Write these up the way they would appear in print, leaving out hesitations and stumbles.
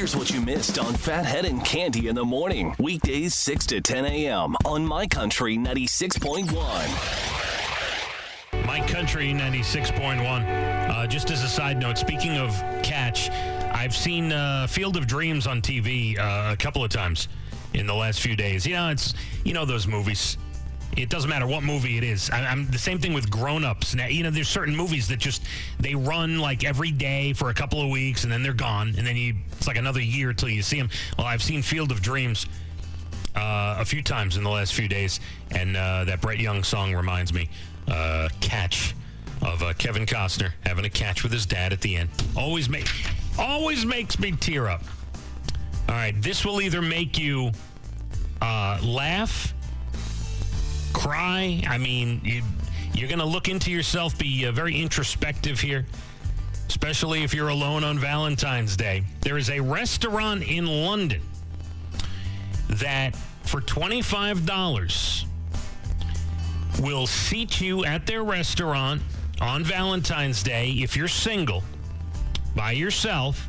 Here's what you missed on Phathead and Cande in the morning. Weekdays 6 to 10 a.m. on My Country 96.1. My Country 96.1. Just as a side note, speaking of Catch, I've seen Field of Dreams on TV a couple of times in the last few days. Those movies. It doesn't matter what movie it is. I'm the same thing with Grown Ups. Now, there's certain movies that they run like every day for a couple of weeks and then they're gone. And then it's like another year till you see them. Well, I've seen Field of Dreams a few times in the last few days. And that Brett Young song reminds me, Catch, of Kevin Costner having a catch with his dad at the end. Always makes me tear up. All right, this will either make you laugh, cry. I mean, you're going to look into yourself, be very introspective here, especially if you're alone on Valentine's Day. There is a restaurant in London that for $25 will seat you at their restaurant on Valentine's Day if you're single, by yourself,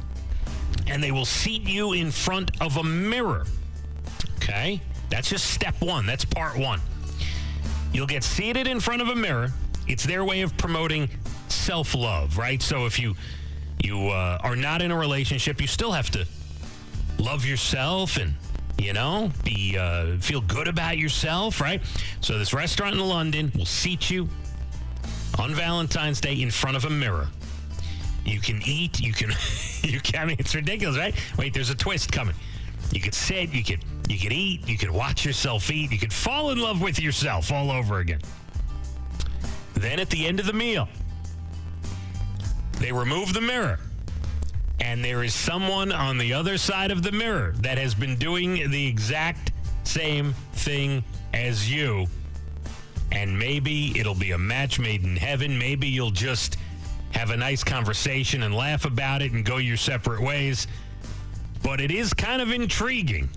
and they will seat you in front of a mirror. Okay? That's just step one. That's part one. You'll get seated in front of a mirror. It's their way of promoting self-love, right? So if you are not in a relationship, you still have to love yourself and, feel good about yourself, right? So this restaurant in London will seat you on Valentine's Day in front of a mirror. You can eat, I mean, it's ridiculous, right? Wait, there's a twist coming. You could sit, you could eat, you could watch yourself eat, you could fall in love with yourself all over again. Then at the end of the meal, they remove the mirror, and there is someone on the other side of the mirror that has been doing the exact same thing as you, and maybe it'll be a match made in heaven. Maybe you'll just have a nice conversation and laugh about it and go your separate ways. But it is kind of intriguing.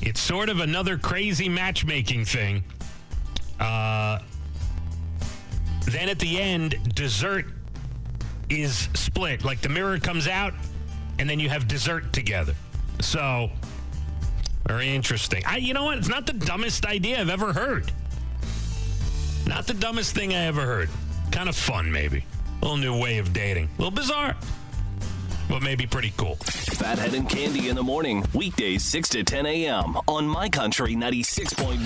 It's sort of another crazy matchmaking thing. Then at the end, dessert is split. Like the mirror comes out, and then you have dessert together. So, very interesting. You know what? It's not the dumbest idea I've ever heard. Not the dumbest thing I ever heard. Kind of fun, maybe. A little new way of dating. A little bizarre, but maybe pretty cool. Phathead and Cande in the morning. Weekdays 6 to 10 a.m. on My Country 96.1.